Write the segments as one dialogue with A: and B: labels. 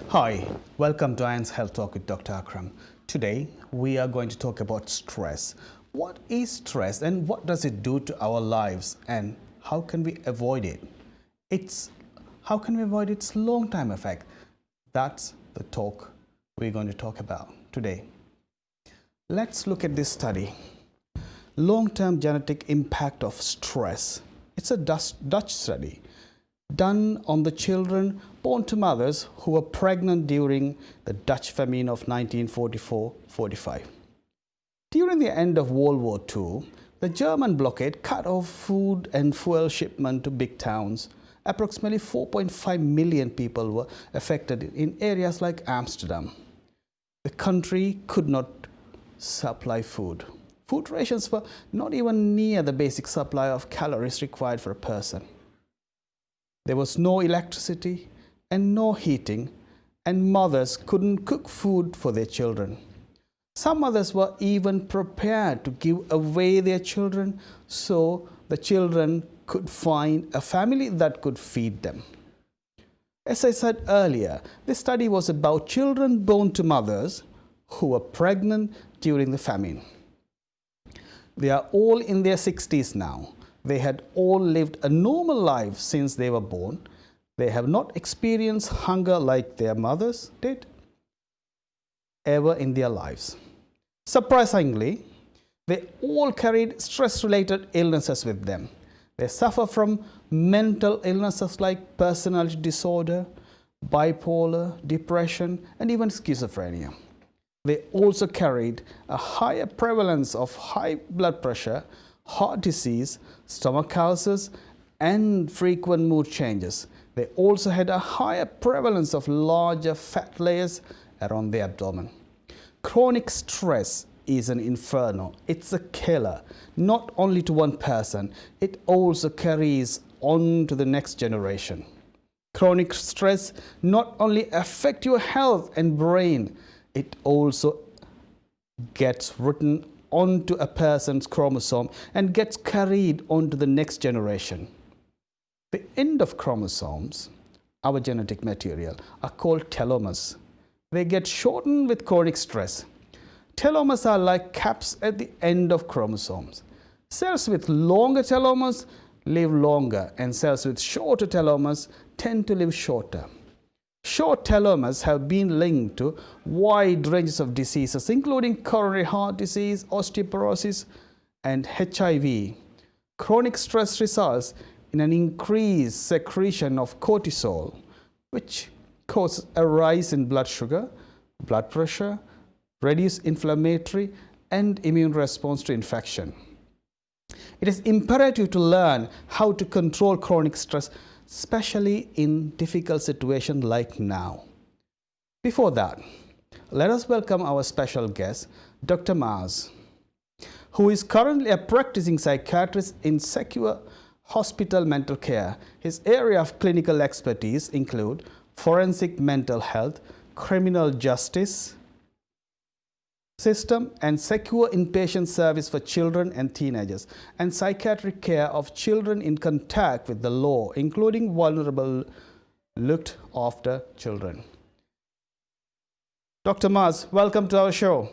A: Hi, welcome to Ian's Health Talk with Dr. Akram. Today, we are going to talk about stress. What is stress and what does it do to our lives and how can we avoid it? How can we avoid its long-term effect? That's the talk we're going to talk about today. Let's look at this study. Long-term genetic impact of stress. It's a Dutch study done on the children born to mothers who were pregnant during the Dutch famine of 1944-45. During the end of World War II, the German blockade cut off food and fuel shipment to big towns. Approximately 4.5 million people were affected in areas like Amsterdam. The country could not supply food. Food rations were not even near the basic supply of calories required for a person. There was no electricity and no heating, and mothers couldn't cook food for their children. Some mothers were even prepared to give away their children so the children could find a family that could feed them. As I said earlier, this study was about children born to mothers who were pregnant during the famine. They are all in their 60s now. They had all lived a normal life since they were born. They have not experienced hunger like their mothers did ever in their lives. Surprisingly, they all carried stress-related illnesses with them. They suffer from mental illnesses like personality disorder, bipolar, depression, and even schizophrenia. They also carried a higher prevalence of high blood pressure, heart disease, stomach ulcers, and frequent mood changes. They also had a higher prevalence of larger fat layers around the abdomen. Chronic stress is an inferno. It's a killer, not only to one person, it also carries on to the next generation. Chronic stress not only affects your health and brain, it also gets written onto a person's chromosome and gets carried onto the next generation. The end of chromosomes, our genetic material, are called telomeres. They get shortened with chronic stress. Telomeres are like caps at the end of chromosomes. Cells with longer telomeres live longer, and cells with shorter telomeres tend to live shorter. Short telomeres have been linked to wide ranges of diseases, including coronary heart disease, osteoporosis, and HIV. Chronic stress results in an increased secretion of cortisol, which causes a rise in blood sugar, blood pressure, reduced inflammatory and immune response to infection. It is imperative to learn how to control chronic stress, especially in difficult situations like now. Before that, let us welcome our special guest, Dr. Maz, who is currently a practicing psychiatrist in secure hospital mental care. His area of clinical expertise include forensic mental health, criminal justice system, and secure inpatient service for children and teenagers, and psychiatric care of children in contact with the law, including vulnerable, looked after children. Dr. Maz, welcome to our show.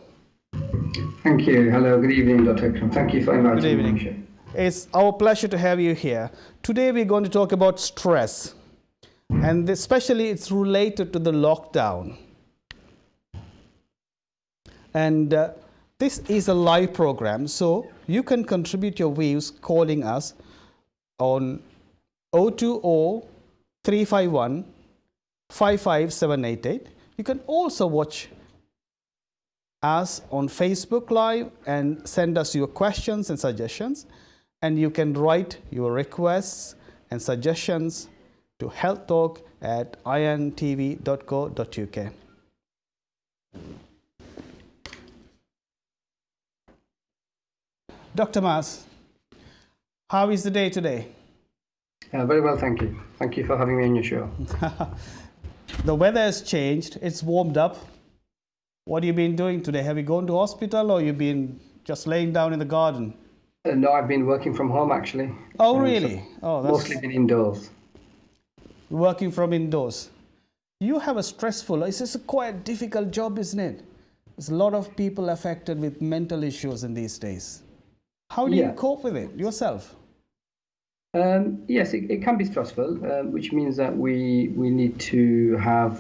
B: Thank you. Hello, good evening, Dr. Akram. Thank you for inviting me on the show.
A: It's our pleasure to have you here. Today we're going to talk about stress, and especially it's related to the lockdown. And this is a live program, so you can contribute your views calling us on 020-351-55788. You can also watch us on Facebook Live and send us your questions and suggestions. And you can write your requests and suggestions to healthtalk@intv.co.uk. Dr. Maz, how is the day today?
B: Very well, thank you. Thank you for having me on your show.
A: The weather has changed. It's warmed up. What have you been doing today? Have you gone to hospital or you been just laying down in the garden?
B: No, I've been working from home actually.
A: Oh, really?
B: So mostly been indoors.
A: Working from indoors. You have a stressful, it's a quite difficult job, isn't it? There's a lot of people affected with mental issues in these days. How do you cope with it yourself?
B: Yes, it can be stressful, which means that we need to have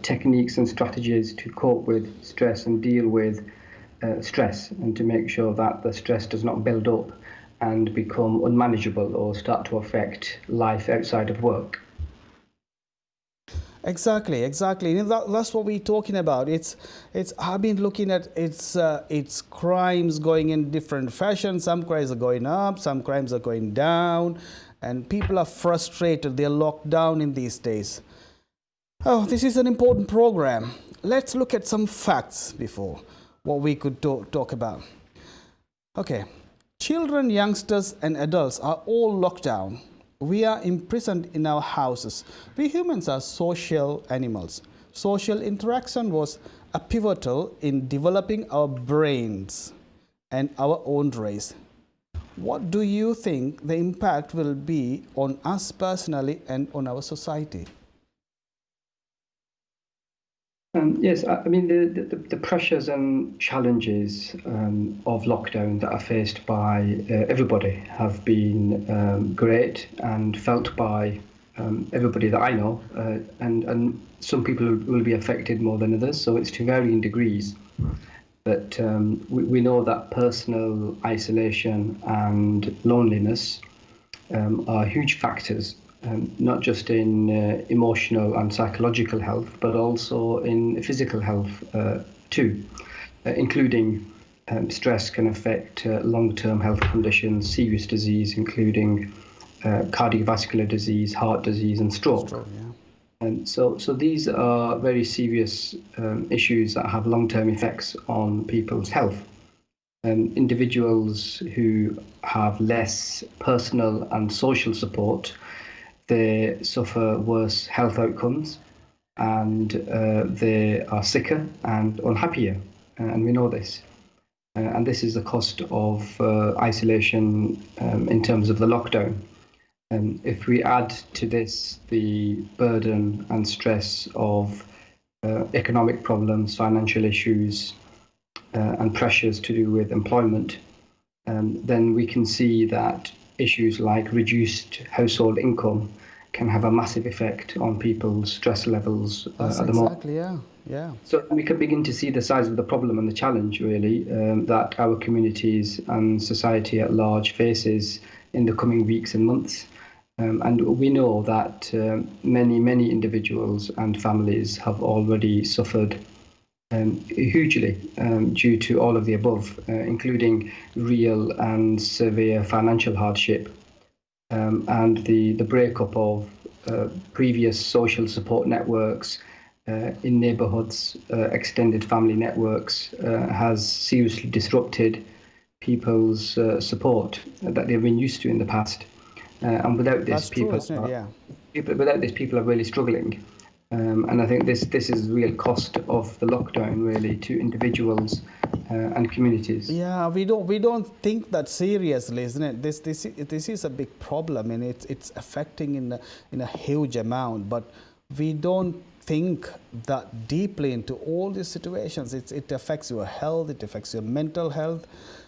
B: techniques and strategies to cope with stress and deal with stress, and to make sure that the stress does not build up and become unmanageable or start to affect life outside of work.
A: Exactly. That's what we're talking about. I've been looking at it's crimes going in different fashion. Some crimes are going up, some crimes are going down, and people are frustrated. They're locked down in these days. Oh, this is an important program. Let's look at some facts before what we could talk about. Okay, children, youngsters, and adults are all locked down. We are imprisoned in our houses. We humans are social animals. Social interaction was a pivotal in developing our brains and our own race. What do you think the impact will be on us personally and on our society?
B: Yes, I mean the pressures and challenges of lockdown that are faced by everybody have been great and felt by everybody that I know, and some people will be affected more than others, so it's to varying degrees. But we know that personal isolation and loneliness are huge factors, not just in emotional and psychological health, but also in physical health too, including stress can affect long-term health conditions, serious disease, including cardiovascular disease, heart disease, and stroke. And so these are very serious issues that have long-term effects on people's health. Individuals who have less personal and social support, they suffer worse health outcomes, and they are sicker and unhappier, and we know this. And this is the cost of isolation in terms of the lockdown. If we add to this the burden and stress of economic problems, financial issues, and pressures to do with employment, then we can see that issues like reduced household income can have a massive effect on people's stress levels at the moment.
A: Exactly, yeah.
B: So we can begin to see the size of the problem and the challenge, really, that our communities and society at large faces in the coming weeks and months. And we know that many individuals and families have already suffered hugely due to all of the above, including real and severe financial hardship, and the breakup of previous social support networks in neighbourhoods, extended family networks, has seriously disrupted people's support that they've been used to in the past. And without this, without this, people are really struggling. And I think this is the real cost of the lockdown, really, to individuals and communities.
A: Yeah, we don't think that seriously, isn't it? This is a big problem, and it's affecting in a huge amount. But we don't think that deeply into all these situations. It affects your health, it affects your mental health,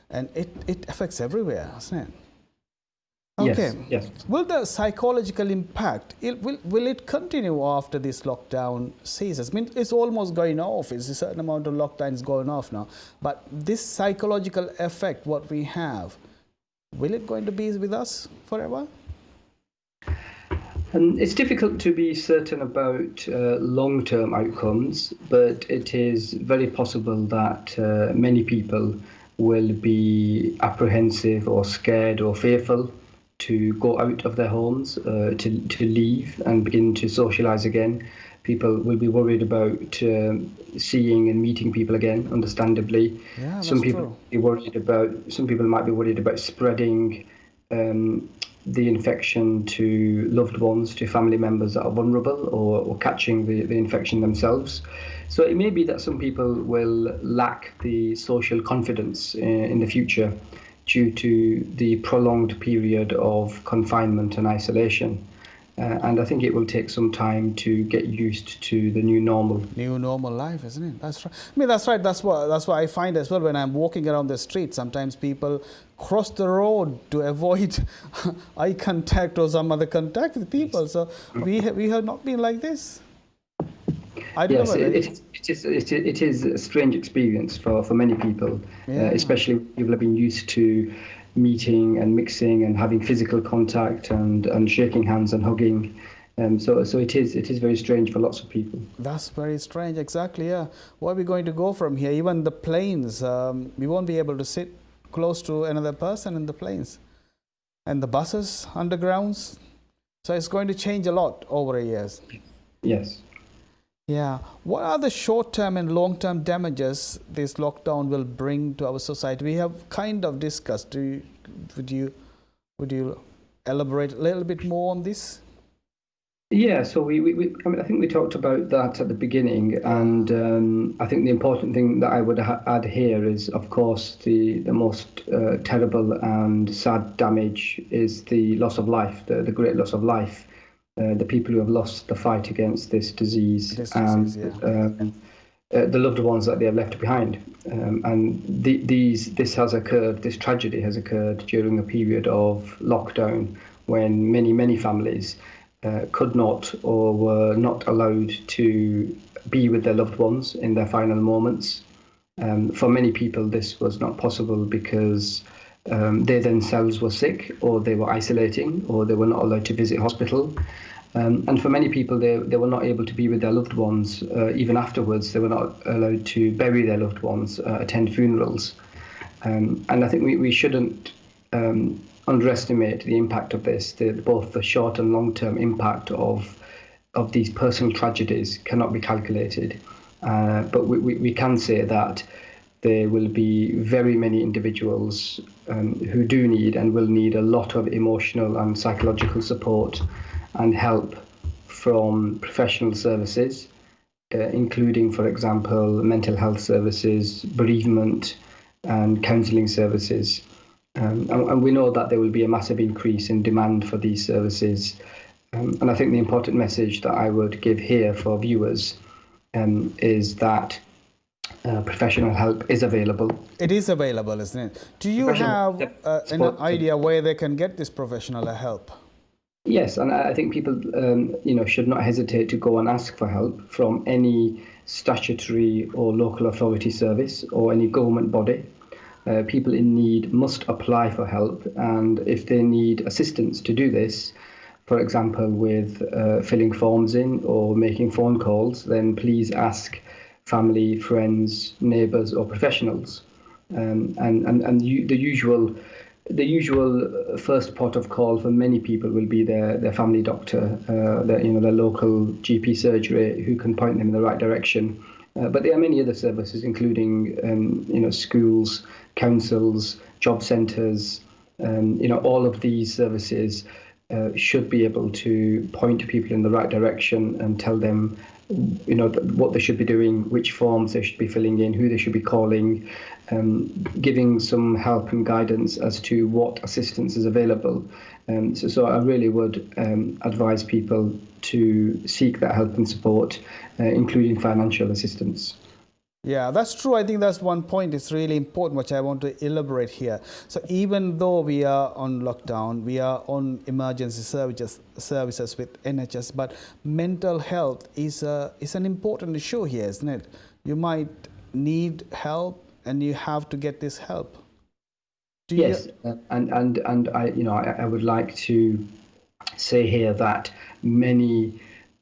A: and it affects everywhere, isn't it? Okay.
B: Yes.
A: Will the psychological impact, will it continue after this lockdown ceases? I mean, it's almost going off. It's a certain amount of lockdown is going off now. But this psychological effect, what we have, will it going to be with us forever?
B: It's difficult to be certain about long-term outcomes, but it is very possible that many people will be apprehensive or scared or fearful to go out of their homes, to leave and begin to socialise again. People will be worried about seeing and meeting people again, understandably.
A: Yeah,
B: some people might be worried about spreading the infection to loved ones, to family members that are vulnerable, or catching the infection themselves. So it may be that some people will lack the social confidence in the future due to the prolonged period of confinement and isolation. And I think it will take some time to get used to the new normal.
A: New normal life, isn't it? That's right. I mean, that's right. That's what I find as well when I'm walking around the street. Sometimes people cross the road to avoid eye contact or some other contact with people. So we have not been like this. I don't know.
B: It is a strange experience for many people, especially people have been used to meeting and mixing and having physical contact and shaking hands and hugging. So it is very strange for lots of people.
A: That's very strange, exactly, yeah. Where are we going to go from here? Even the planes, we won't be able to sit close to another person in the planes. And the buses, undergrounds. So it's going to change a lot over the years.
B: Yes.
A: Yeah. What are the short-term and long-term damages this lockdown will bring to our society? We have kind of discussed. Would you elaborate a little bit more on this?
B: Yeah, so I mean, I think we talked about that at the beginning, and I think the important thing that I would add here is, of course, the most terrible and sad damage is the loss of life, the great loss of life, the people who have lost the fight against this disease, the loved ones that they have left behind, and this tragedy has occurred during a period of lockdown when many families could not or were not allowed to be with their loved ones in their final moments. For many people, this was not possible because they themselves were sick, or they were isolating, or they were not allowed to visit hospital. And for many people, they were not able to be with their loved ones. Even afterwards, they were not allowed to bury their loved ones, attend funerals. And I think we shouldn't underestimate the impact of this. Both the short and long-term impact of these personal tragedies cannot be calculated. But we can say that there will be very many individuals who do need and will need a lot of emotional and psychological support and help from professional services, including, for example, mental health services, bereavement and counselling services. And we know that there will be a massive increase in demand for these services. And I think the important message that I would give here for viewers is that professional help is available. It
A: is available, isn't it? Do you have an idea where they can get this professional help?
B: Yes, and I think people should not hesitate to go and ask for help from any statutory or local authority service or any government body. People in need must apply for help, and if they need assistance to do this, for example with filling forms in or making phone calls, then please ask family, friends, neighbours or professionals. The usual first port of call for many people will be their family doctor, their local GP surgery, who can point them in the right direction. But there are many other services, including schools, councils, job centres. All of these services should be able to point people in the right direction and tell them what they should be doing, which forms they should be filling in, who they should be calling, giving some help and guidance as to what assistance is available. So I really would advise people to seek that help and support, including financial assistance.
A: Yeah, that's true. I think that's one point. It's really important, which I want to elaborate here. So even though we are on lockdown, we are on emergency services with NHS, but mental health is an important issue here, isn't it? You might need help, and you have to get this help.
B: Yes, and I would like to say here that many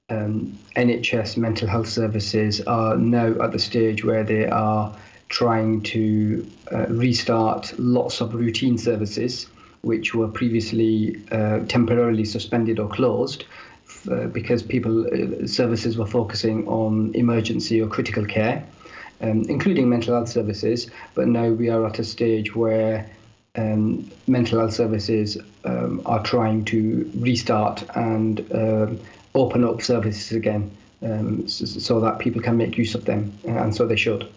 B: NHS mental health services are now at the stage where they are trying to restart lots of routine services which were previously temporarily suspended or closed because services were focusing on emergency or critical care, including mental health services. But now we are at a stage where mental health services are trying to restart and open up services again, so that people can make use of them, and so they should.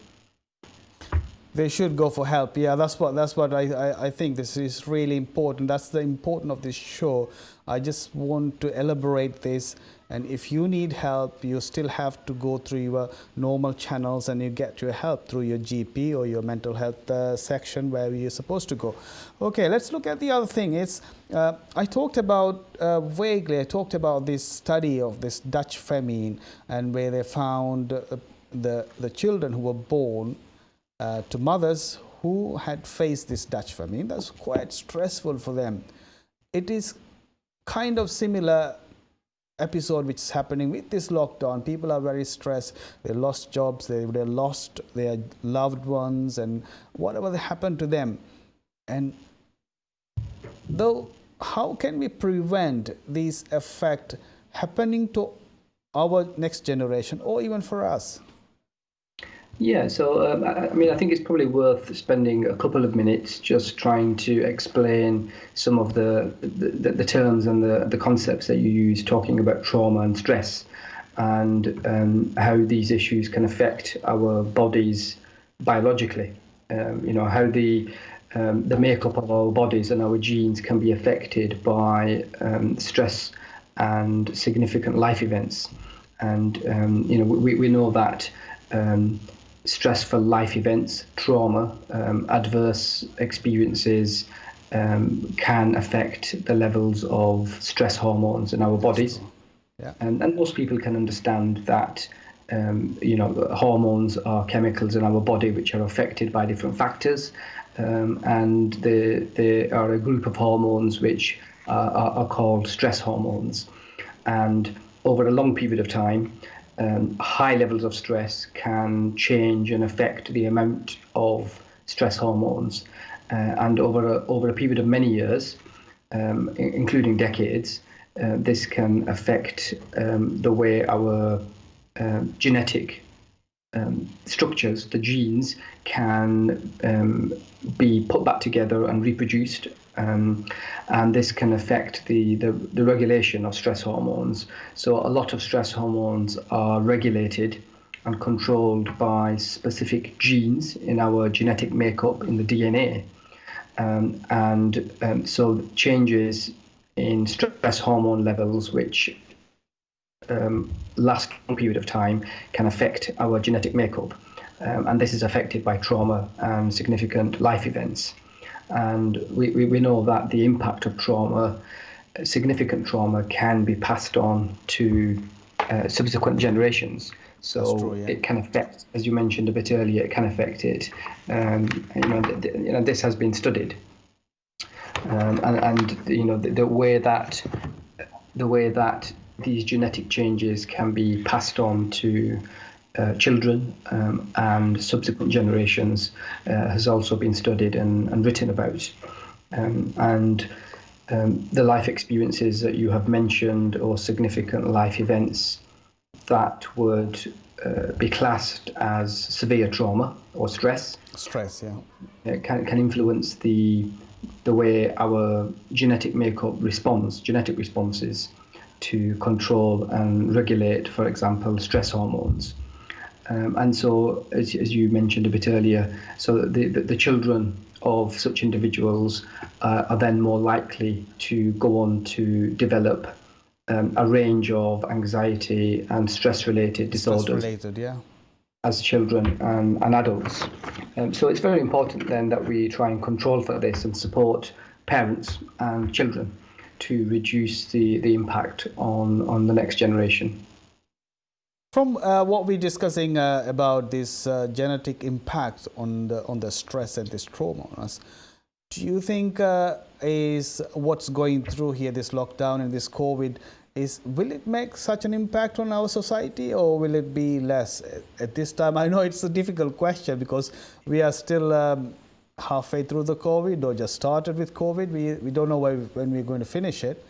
A: They should go for help. Yeah, that's what I think. This is really important. That's the importance of this show. I just want to elaborate this. And if you need help, you still have to go through your normal channels, and you get your help through your GP or your mental health section where you're supposed to go. Okay, let's look at the other thing. I talked about vaguely. I talked about this study of this Dutch famine, and where they found the children who were born to mothers who had faced this Dutch famine. That's quite stressful for them. It is kind of similar episode which is happening with this lockdown. People are very stressed. They lost jobs. They lost their loved ones, and whatever happened to them. And though, how can we prevent this effect happening to our next generation, or even for us?
B: Yeah, so I think it's probably worth spending a couple of minutes just trying to explain some of the terms and the concepts that you use talking about trauma and stress, and how these issues can affect our bodies biologically. How the makeup of our bodies and our genes can be affected by stress and significant life events. And we know that stressful life events, trauma, adverse experiences can affect the levels of stress hormones in our bodies. Yeah. And most people can understand that hormones are chemicals in our body which are affected by different factors, and they are a group of hormones which are called stress hormones. And over a long period of time, high levels of stress can change and affect the amount of stress hormones, and over a period of many years, including decades, this can affect the way our genetic structures, the genes, can be put back together and reproduced. And this can affect the regulation of stress hormones. So a lot of stress hormones are regulated and controlled by specific genes in our genetic makeup in the DNA. So changes in stress hormone levels, which last a long period of time, can affect our genetic makeup. And this is affected by trauma and significant life events. And we know that the impact of trauma, significant trauma, can be passed on to subsequent generations. So true, yeah. It can affect, as you mentioned a bit earlier, it can affect it. This has been studied, and the way that these genetic changes can be passed on to children and subsequent generations has also been studied and written about. The life experiences that you have mentioned, or significant life events that would be classed as severe trauma or stress.
A: Stress, yeah.
B: It can influence the way our genetic makeup responds, genetic responses to control and regulate, for example, stress hormones. And so, as you mentioned a bit earlier, so the children of such individuals are then more likely to go on to develop a range of anxiety and stress-related disorders as children and adults. So it's very important then that we try and control for this and support parents and children to reduce the impact on the next generation.
A: From what we're discussing about this genetic impact on the stress and this trauma on us, do you think is what's going through here, this lockdown and this COVID, will it make such an impact on our society, or will it be less at this time? I know it's a difficult question because we are still halfway through the COVID, or just started with COVID. We don't know when we're going to finish it.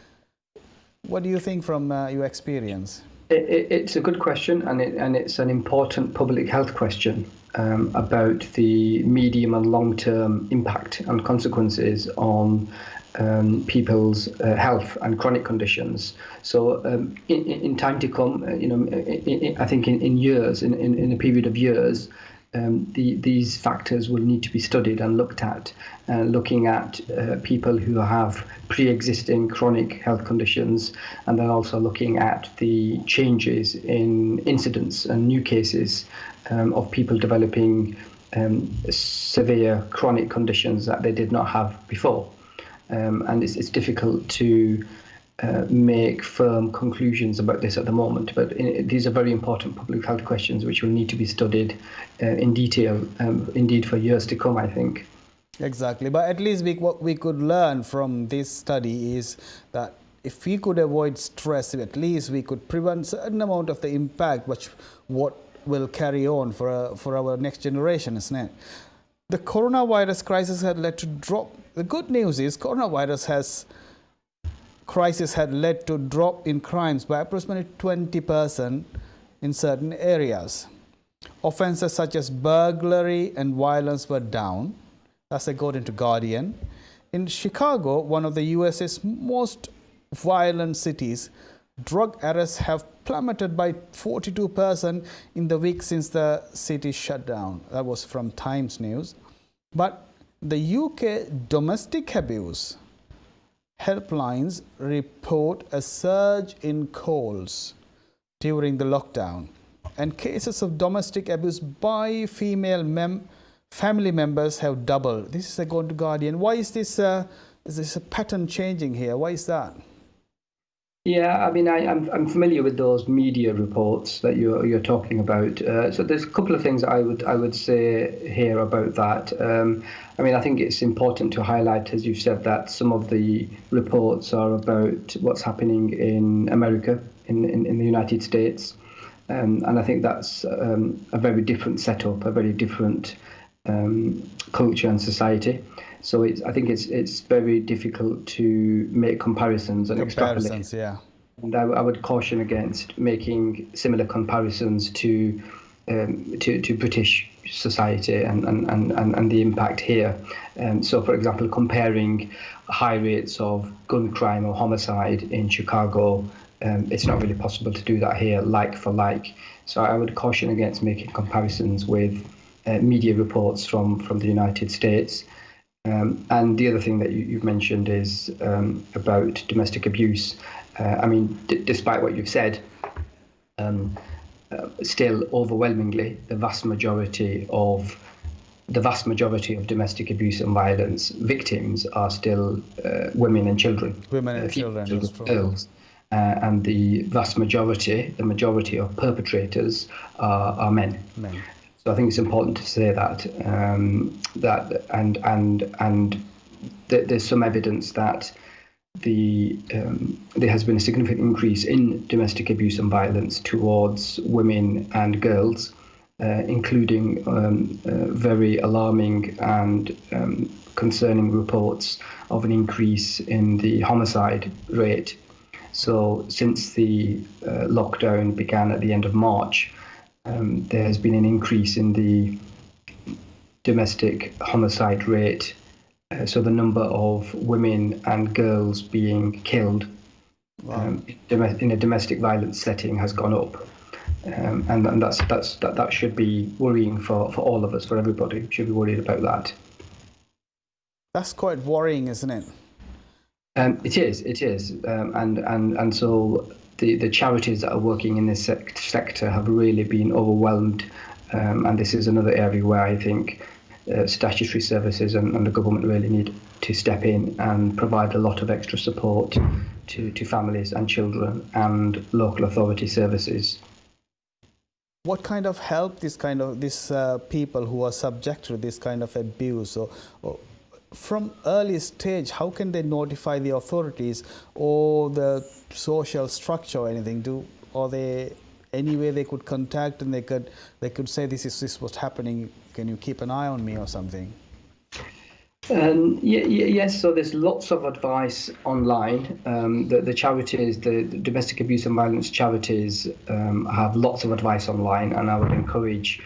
A: What do you think from your experience?
B: It's a good question, and it's an important public health question about the medium and long-term impact and consequences on people's health and chronic conditions. So in time to come, I think in years, in a period of years, these factors will need to be studied and looked at, looking at people who have pre-existing chronic health conditions, and then also looking at the changes in incidence and new cases of people developing severe chronic conditions that they did not have before. And it's difficult to make firm conclusions about this at the moment, but these are very important public health questions which will need to be studied in detail, indeed for years to come, I think.
A: Exactly, but at least what we could learn from this study is that if we could avoid stress, at least we could prevent a certain amount of the impact what will carry on for our next generation, isn't it? The coronavirus crisis had led to drop. The good news is crisis had led to drop in crimes by approximately 20% in certain areas. Offences such as burglary and violence were down. That's according to Guardian. In Chicago, one of the USA's most violent cities, drug arrests have plummeted by 42% in the week since the city shut down. That was from Times News. But the UK domestic abuse helplines report a surge in calls during the lockdown, and cases of domestic abuse by female family members have doubled. This is according to Guardian. Why is this a pattern changing here? Why is that?
B: Yeah, I mean, I'm familiar with those media reports that you're talking about. So there's a couple of things I would say here about that. I mean, I think it's important to highlight, as you've said, that some of the reports are about what's happening in America, in the United States, and I think that's a very different setup, a very different culture and society. So I think it's very difficult to make comparisons and extrapolate.
A: Yeah.
B: And I would caution against making similar comparisons to British society and the impact here. So, for example, comparing high rates of gun crime or homicide in Chicago, it's not really possible to do that here, like for like. So I would caution against making comparisons with media reports from the United States. And the other thing that you've mentioned is about domestic abuse. I mean, despite what you've said, still overwhelmingly, the vast majority of domestic abuse and violence victims are still women and children.
A: Women and children,
B: girls. And the majority of perpetrators are men. So I think it's important to say that there's some evidence that there has been a significant increase in domestic abuse and violence towards women and girls, including very alarming and concerning reports of an increase in the homicide rate. So since the lockdown began at the end of March, there has been an increase in the domestic homicide rate. So the number of women and girls being killed in a domestic violence setting has gone up. And that should be worrying for all of us, for everybody. Should be worried about that.
A: That's quite worrying, isn't it?
B: It is. And so the charities that are working in this sector have really been overwhelmed, and this is another area where I think statutory services and the government really need to step in and provide a lot of extra support to families and children and local authority services.
A: What kind of help these people who are subject to this kind of abuse, or from early stage, how can they notify the authorities or the social structure or anything? Are there any way they could contact and they could say this is what's happening? Can you keep an eye on me or something?
B: Yes. So there's lots of advice online. The charities, the domestic abuse and violence charities, have lots of advice online, and I would encourage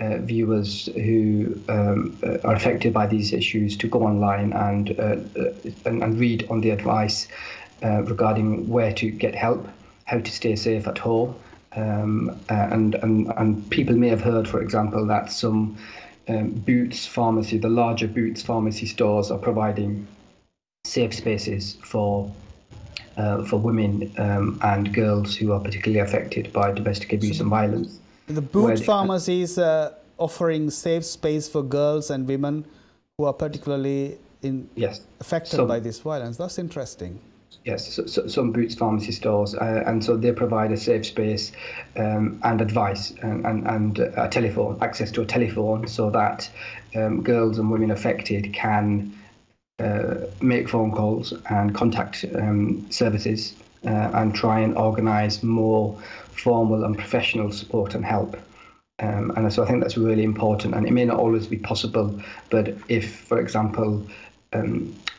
B: viewers who are affected by these issues to go online and read on the advice regarding where to get help, how to stay safe at home, And people may have heard, for example, that some Boots pharmacy, the larger Boots pharmacy stores, are providing safe spaces for women and girls who are particularly affected by domestic abuse and violence.
A: The Boots pharmacies offering safe space for girls and women who are particularly affected by this violence. That's interesting.
B: Yes, so some Boots pharmacy stores, and so they provide a safe space and advice and a telephone, access to a telephone, so that girls and women affected can make phone calls and contact services and try and organise more formal and professional support and help. And so I think that's really important, and it may not always be possible, but if, for example,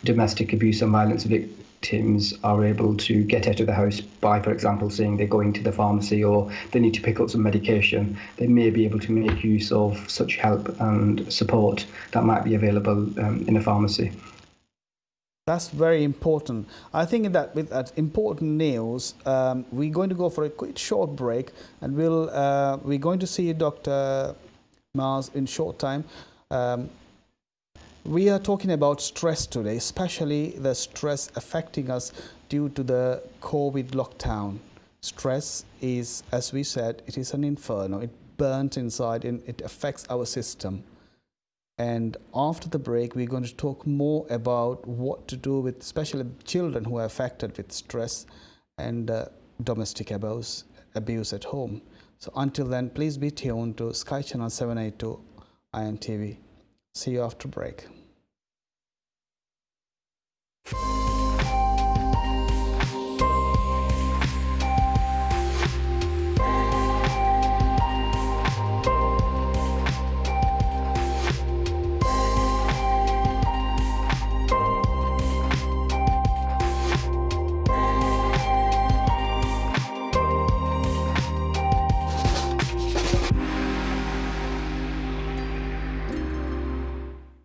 B: domestic abuse and violence victims are able to get out of the house by, for example, saying they're going to the pharmacy or they need to pick up some medication, they may be able to make use of such help and support that might be available in a pharmacy.
A: That's very important. I think that with that important news, we're going to go for a quick short break, and we're going to see Dr. Mars in short time. We are talking about stress today, especially the stress affecting us due to the COVID lockdown. Stress is, as we said, it is an inferno. It burns inside and it affects our system. And after the break, we're going to talk more about what to do with especially children who are affected with stress and domestic abuse at home. So until then, please be tuned to Sky Channel 782 INTV. See you after break.